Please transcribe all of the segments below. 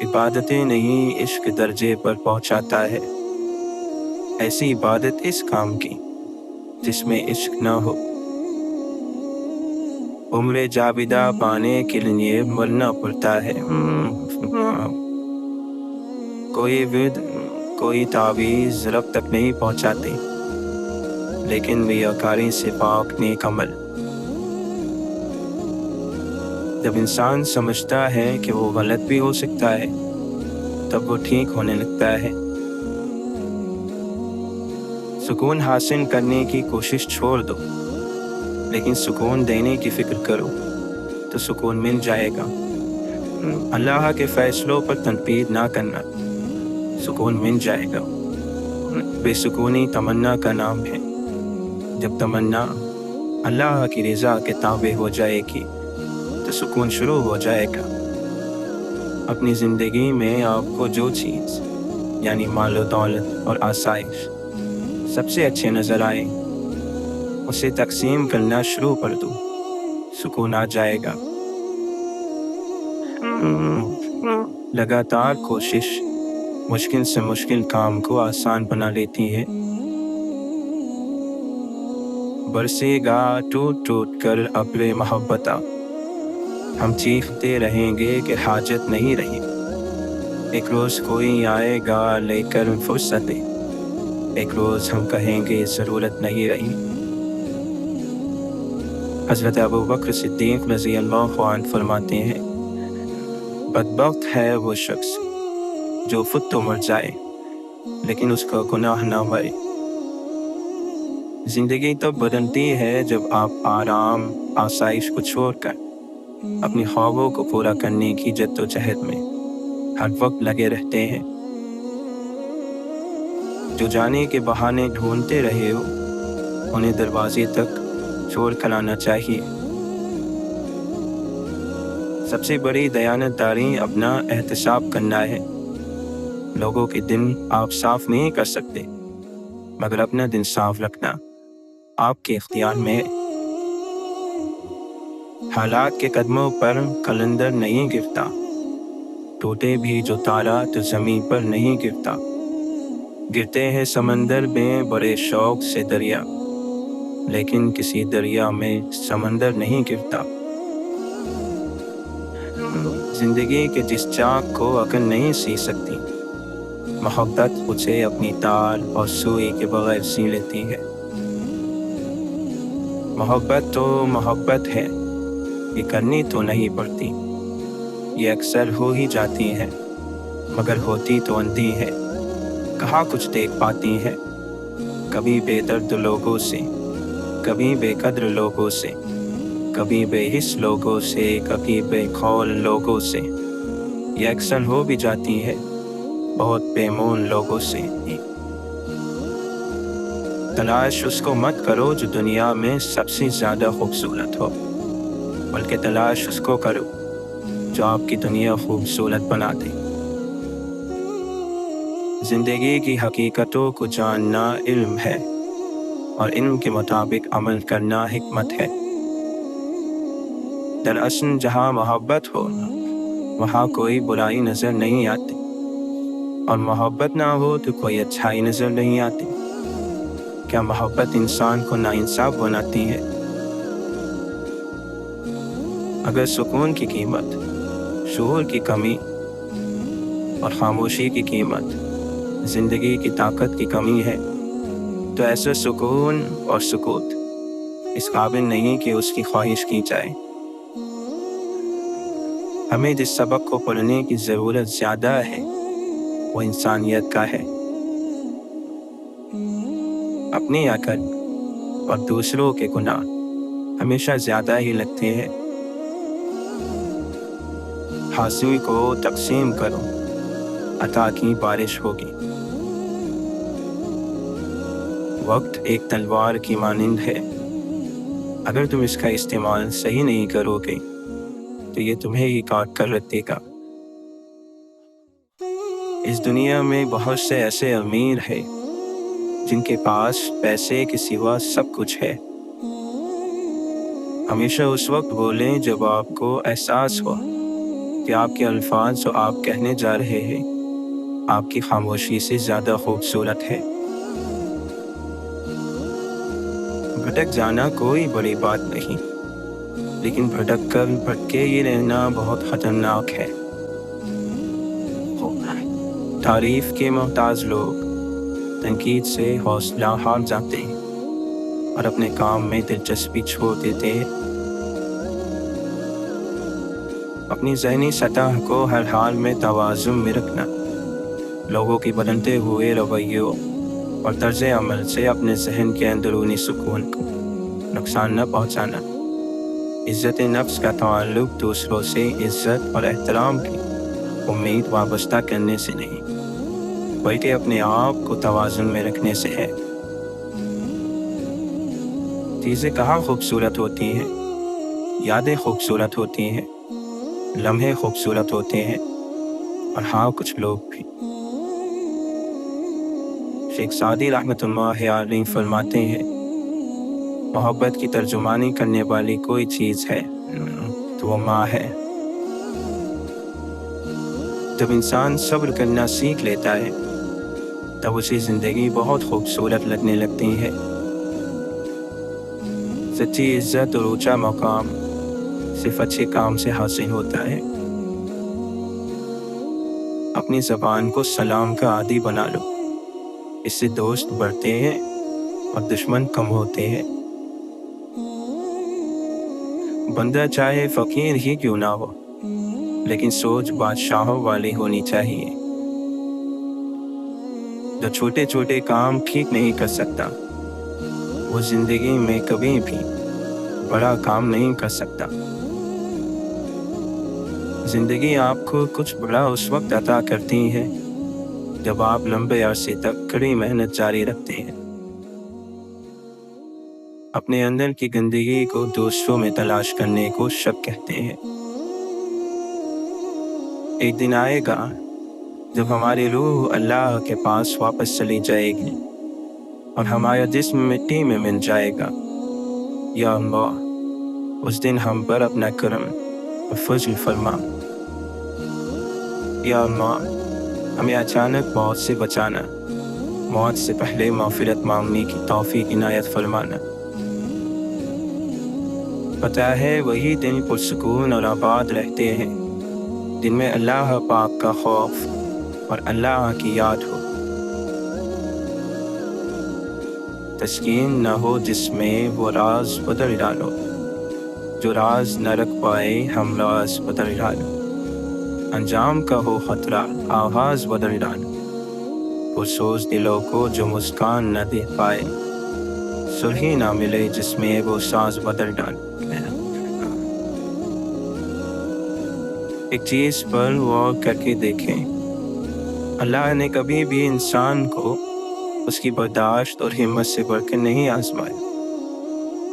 عبادتیں نہیں عشق درجے پر پہنچاتا ہے، ایسی عبادت اس کام کی جس میں عشق نہ ہو۔ عمر جاویدہ پانے کے لیے مرنا پڑتا ہے۔ کوئی ورد کوئی تعویذ رب تک نہیں پہنچاتے، لیکن ریاکاری سے پاک نیک عمل۔ جب انسان سمجھتا ہے کہ وہ غلط بھی ہو سکتا ہے، تب وہ ٹھیک ہونے لگتا ہے۔ سکون حاصل کرنے کی کوشش چھوڑ دو، لیکن سکون دینے کی فکر کرو تو سکون مل جائے گا۔ اللہ کے فیصلوں پر تنقید نہ کرنا، سکون مل جائے گا۔ بے سکونی تمنا کا نام ہے۔ جب تمنا اللہ کی رضا کے تابع ہو جائے گی تو سکون شروع ہو جائے گا۔ اپنی زندگی میں آپ کو جو چیز یعنی مال و دولت اور آسائش سب سے اچھے نظر آئے، اسے تقسیم کرنا شروع کر دو، سکون آ جائے گا۔ لگاتار کوشش مشکل سے مشکل کام کو آسان بنا لیتی ہے۔ برسے گا ٹوٹ ٹوٹ کر ابر محبتہ، ہم چیختے رہیں گے کہ حاجت نہیں رہی۔ ایک روز کوئی آئے گا لے کر فرصتیں، ایک روز ہم کہیں گے ضرورت نہیں رہی۔ حضرت ابوبکر صدیق رضی اللہ عنہ فرماتے ہیں، بدبخت ہے وہ شخص جو خود تو مر جائے لیکن اس کا گناہ نہ مرے۔ زندگی تب بدلتی ہے جب آپ آرام آسائش کو چھوڑ کر اپنی خوابوں کو پورا کرنے کی جدوجہد میں ہر وقت لگے رہتے ہیں۔ جو جانے کے بہانے ڈھونڈتے رہے ہو، انہیں دروازے تک چھوڑ کر آنا چاہیے۔ سب سے بڑی دیانتداری اپنا احتساب کرنا ہے۔ لوگوں کے دن آپ صاف نہیں کر سکتے، مگر اپنا دن صاف رکھنا آپ کے اختیار میں ہے۔ حالات کے قدموں پر قلندر نہیں گرتا، ٹوٹے بھی جو تارا تو زمین پر نہیں گرتا۔ گرتے ہیں سمندر میں بڑے شوق سے دریا، لیکن کسی دریا میں سمندر نہیں گرتا۔ زندگی کے جس چاک کو عقل نہیں سی سکتی، محبت اسے اپنی تار اور سوئی کے بغیر سی لیتی ہے۔ محبت تو محبت ہے، یہ کرنی تو نہیں پڑتی، یہ اکثر ہو ہی جاتی ہے، مگر ہوتی تو اندھی ہے۔ کہاں کچھ دیکھ پاتی ہے، کبھی بے درد لوگوں سے، کبھی بے قدر لوگوں سے، کبھی بے حس لوگوں سے، کبھی بے قول لوگوں سے۔ یہ اکثر ہو بھی جاتی ہے بہت بے مون لوگوں سے۔ تلاش اس کو مت کرو جو دنیا میں سب سے زیادہ خوبصورت ہو، بلکہ تلاش اس کو کرو جو آپ کی دنیا خوبصورت بنا دے۔ زندگی کی حقیقتوں کو جاننا علم ہے، اور علم کے مطابق عمل کرنا حکمت ہے۔ دراصل جہاں محبت ہو وہاں کوئی برائی نظر نہیں آتی، اور محبت نہ ہو تو کوئی اچھائی نظر نہیں آتی۔ کیا محبت انسان کو ناانصاف بناتی ہے؟ اگر سکون کی قیمت شعور کی کمی اور خاموشی کی قیمت زندگی کی طاقت کی کمی ہے، تو ایسا سکون اور سکوت اس قابل نہیں کہ اس کی خواہش کی جائے۔ ہمیں جس سبق کو پڑھنے کی ضرورت زیادہ ہے وہ انسانیت کا ہے۔ اپنی عقل اور دوسروں کے گناہ ہمیشہ زیادہ ہی لگتے ہیں۔ حاصل کو تقسیم کرو، عطا کی بارش ہوگی۔ وقت ایک تلوار کی مانند ہے، اگر تم اس کا استعمال صحیح نہیں کرو گے تو یہ تمہیں ہی کاٹ کر رکھ دے گا۔ اس دنیا میں بہت سے ایسے امیر ہیں جن کے پاس پیسے کے سوا سب کچھ ہے۔ ہمیشہ اس وقت بولیں جب آپ کو احساس ہو کہ آپ کے الفاظ جو آپ کہنے جا رہے ہیں آپ کی خاموشی سے زیادہ خوبصورت ہے۔ بھٹک جانا کوئی بڑی بات نہیں، لیکن بھٹک کر بھٹکے ہی رہنا بہت خطرناک ہے۔ تعریف کے محتاج لوگ تنقید سے حوصلہ ہار جاتے ہیں اور اپنے کام میں دلچسپی چھوڑ دیتے ہیں۔ اپنی ذہنی سطح کو ہر حال میں توازن میں رکھنا، لوگوں کی بدلتے ہوئے رویوں اور طرز عمل سے اپنے ذہن کے اندرونی سکون کو نقصان نہ پہنچانا۔ عزت نفس کا تعلق دوسروں سے عزت اور احترام کی امید وابستہ کرنے سے نہیں، بلکہ اپنے آپ کو توازن میں رکھنے سے ہے۔ چیزیں کہاں خوبصورت ہوتی ہیں، یادیں خوبصورت ہوتی ہیں، لمحے خوبصورت ہوتے ہیں، اور ہاں کچھ لوگ بھی۔ شیخ سعدی رحمۃ اللہ علیہ فرماتے ہیں، محبت کی ترجمانی کرنے والی کوئی چیز ہے تو وہ ماں ہے۔ جب انسان صبر کرنا سیکھ لیتا ہے تب اسے زندگی بہت خوبصورت لگنے لگتی ہے۔ سچی عزت اور اونچا مقام صرف اچھے کام سے حاصل ہوتا ہے۔ اپنی زبان کو سلام کا عادی بنا لو، اس سے دوست بڑھتے ہیں اور دشمن کم ہوتے ہیں۔ بندہ چاہے فقیر ہی کیوں نہ ہو، لیکن سوچ بادشاہوں والی ہونی چاہیے۔ جو چھوٹے چھوٹے کام ٹھیک نہیں کر سکتا وہ زندگی میں کبھی بھی بڑا کام نہیں کر سکتا۔ زندگی آپ کو کچھ بڑا اس وقت عطا کرتی ہے جب آپ لمبے عرصے تک کڑی محنت جاری رکھتے ہیں۔ اپنے اندر کی گندگی کو دوسروں میں تلاش کرنے کو شک کہتے ہیں۔ ایک دن آئے گا جب ہماری روح اللہ کے پاس واپس چلی جائے گی اور ہمارا جسم مٹی میں مل جائے گا۔ یا اللہ، اس دن ہم پر اپنا کرم اور فضل فرما۔ یا اللہ، ہمیں اچانک موت سے بچانا، موت سے پہلے مغفرت مانگنے کی توفیق عنایت فرمانا۔ پتہ ہے وہی دن پرسکون اور آباد رہتے ہیں جن میں اللہ پاک کا خوف اور اللہ کی یاد ہو۔ تسکین نہ ہو جس میں وہ راز بدل ڈالو، جو راز نہ رکھ پائے ہم راز بدل ڈالو۔ انجام کا ہو خطرہ آغاز بدل ڈالو، پرسوز دلوں کو جو مسکان نہ دے پائے سلحی نہ ملے جس میں وہ ساز بدل ڈالو۔ ایک چیز پر غور کر کے دیکھیں، اللہ نے کبھی بھی انسان کو اس کی برداشت اور ہمت سے بڑھ کر نہیں آزمایا،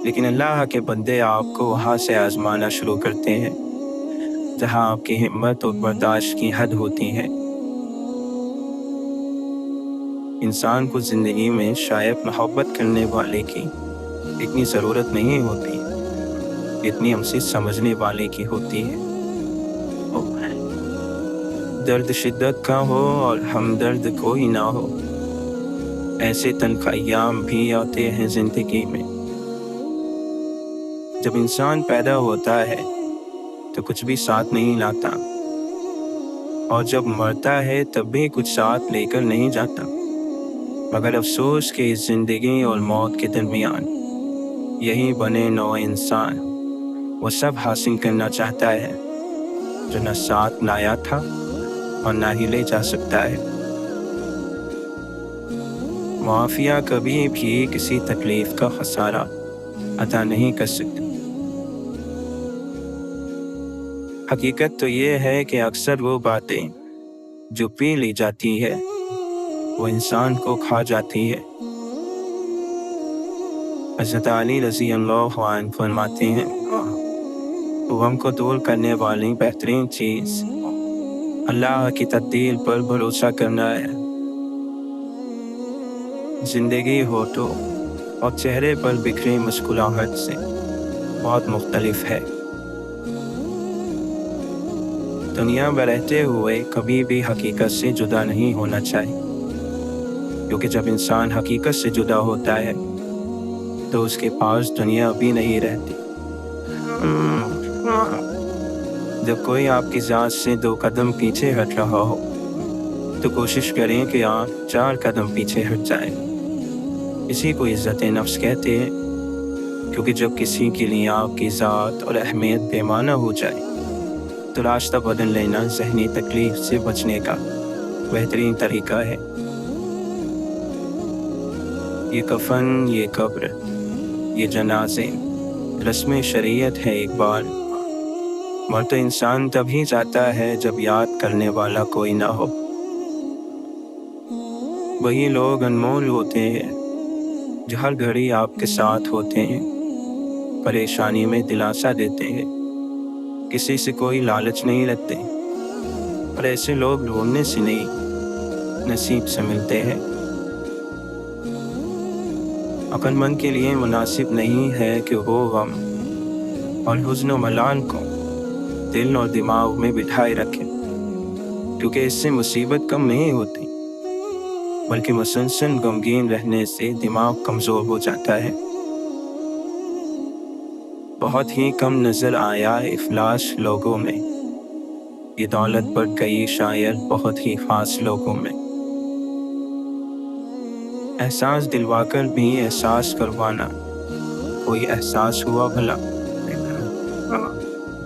لیکن اللہ کے بندے آپ کو وہاں سے آزمانا شروع کرتے ہیں جہاں آپ کی ہمت اور برداشت کی حد ہوتی ہے۔ انسان کو زندگی میں شاید محبت کرنے والے کی اتنی ضرورت نہیں ہوتی اتنی ہم سے سمجھنے والے کی ہوتی ہے۔ درد شدت کا ہو اور ہمدرد کوئی نہ ہو، ایسے تلخ ایام بھی آتے ہیں زندگی میں۔ جب انسان پیدا ہوتا ہے تو کچھ بھی ساتھ نہیں لاتا، اور جب مرتا ہے تب بھی کچھ ساتھ لے کر نہیں جاتا، مگر افسوس کہ اس زندگی اور موت کے درمیان یہی بنے نوع انسان وہ سب حاصل کرنا چاہتا ہے جو نہ ساتھ لایا تھا اور نہ ہی لے جا سکتا ہے۔ معافیہ کبھی بھی کسی تکلیف کا خسارہ عطا نہیں کر سکتی۔ حقیقت تو یہ ہے کہ اکثر وہ باتیں جو پی لی جاتی ہے وہ انسان کو کھا جاتی ہے۔ حضرت علی رضی اللہ عنہ فرماتے ہیں، غم کو دور کرنے والی بہترین چیز اللہ کی تقدیر پر بھروسہ کرنا ہے۔ زندگی ہونٹوں اور چہرے پر بکھری مسکراہٹ سے بہت مختلف ہے۔ دنیا میں رہتے ہوئے کبھی بھی حقیقت سے جدا نہیں ہونا چاہیے، کیونکہ جب انسان حقیقت سے جدا ہوتا ہے تو اس کے پاس دنیا بھی نہیں رہتی۔ جب کوئی آپ کی ذات سے 2 قدم پیچھے ہٹ رہا ہو تو کوشش کریں کہ آپ 4 قدم پیچھے ہٹ جائیں۔ اسی کو عزت نفس کہتے ہیں، کیونکہ جب کسی کے لیے آپ کی ذات اور اہمیت بے معنی ہو جائے تو راستہ بدل لینا ذہنی تکلیف سے بچنے کا بہترین طریقہ ہے۔ یہ کفن، یہ قبر، یہ جنازے رسم شریعت ہے۔ ایک بار مر تو انسان تبھی جاتا ہے جب یاد کرنے والا کوئی نہ ہو۔ وہی لوگ انمول ہوتے ہیں جو ہر گھڑی آپ کے ساتھ ہوتے ہیں، پریشانی میں دلاسا دیتے ہیں، کسی سے کوئی لالچ نہیں رکھتے، اور ایسے لوگ ڈھونڈنے سے نہیں نصیب سے ملتے ہیں۔ عقل مند کے لیے مناسب نہیں ہے کہ وہ غم اور حزن و ملال کو دل اور دماغ میں بٹھائے رکھے، کیونکہ اس سے مصیبت کم نہیں ہوتی بلکہ مسلسل غمگین رہنے سے دماغ کمزور ہو جاتا ہے۔ بہت ہی کم نظر آیا افلاس لوگوں میں، یہ دولت بڑھ گئی شاید بہت ہی خاص لوگوں میں۔ احساس دلوا کر بھی احساس کروانا کوئی احساس ہوا بھلا؟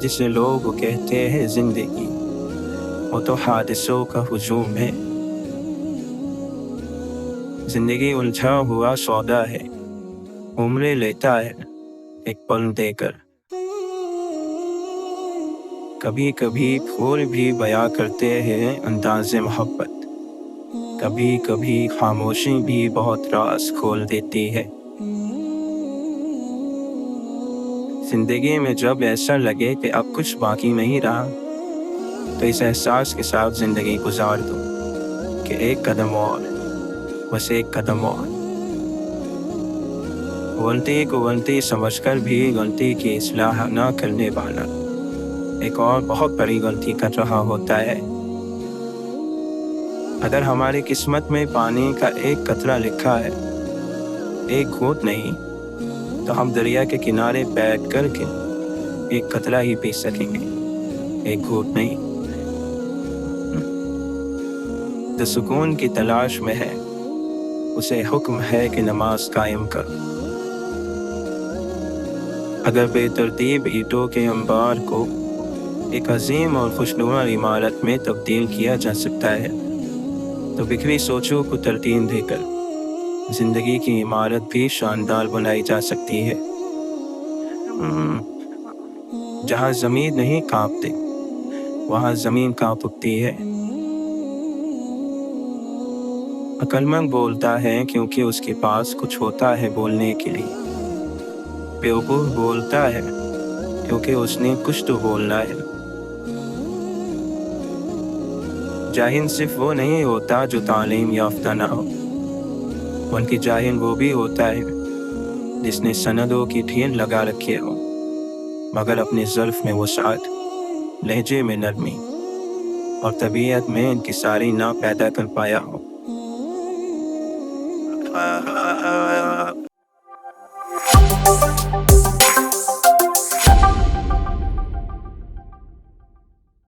جسے لوگ کہتے ہیں زندگی، وہ تو حادثوں کا ہجوم ہے۔ زندگی الجھا ہوا سودا ہے، عمریں لیتا ہے ایک پل دے کر۔ کبھی کبھی پھول بھی بیاں کرتے ہیں انداز محبت، کبھی کبھی خاموشی بھی بہت راز کھول دیتی ہے۔ زندگی میں جب ایسا لگے کہ اب کچھ باقی نہیں رہا تو اس احساس کے ساتھ زندگی گزار دو کہ ایک قدم اور، بس ایک قدم اور۔ غلطی کو غلطی سمجھ کر بھی غلطی کی اصلاح نہ کرنے والا ایک اور بہت بڑی غلطی کر رہا ہوتا ہے۔ اگر ہماری قسمت میں پانی کا ایک قطرہ لکھا ہے، ایک گھونٹ نہیں، تو ہم دریا کے کنارے بیٹھ کر کے ایک قطرہ ہی پی سکیں گے، ایک گھونٹ نہیں۔ جو سکون کی تلاش میں ہے اسے حکم ہے کہ نماز قائم کر۔ اگر بے ترتیب اینٹوں کے انبار کو ایک عظیم اور خوشنما عمارت میں تبدیل کیا جا سکتا ہے تو بکھری سوچوں کو ترتیب دے کر زندگی کی عمارت بھی شاندار بنائی جا سکتی ہے۔ جہاں زمین نہیں کانپتی وہاں زمین کانپ اٹھتی ہے۔ عقل مند بولتا ہے کیونکہ اس کے پاس کچھ ہوتا ہے بولنے کے لیے، بیوقوف بولتا ہے کیونکہ اس نے کچھ تو بولنا ہے۔ جاہل صرف وہ نہیں ہوتا جو تعلیم یافتہ نہ ہو، بلکہ جاہل وہ بھی ہوتا ہے جس نے سندوں کی ٹھیل لگا رکھے ہو مگر اپنے ظرف میں وسعت، لہجے میں نرمی اور طبیعت میں انکساری نہ پیدا کر پایا ہو۔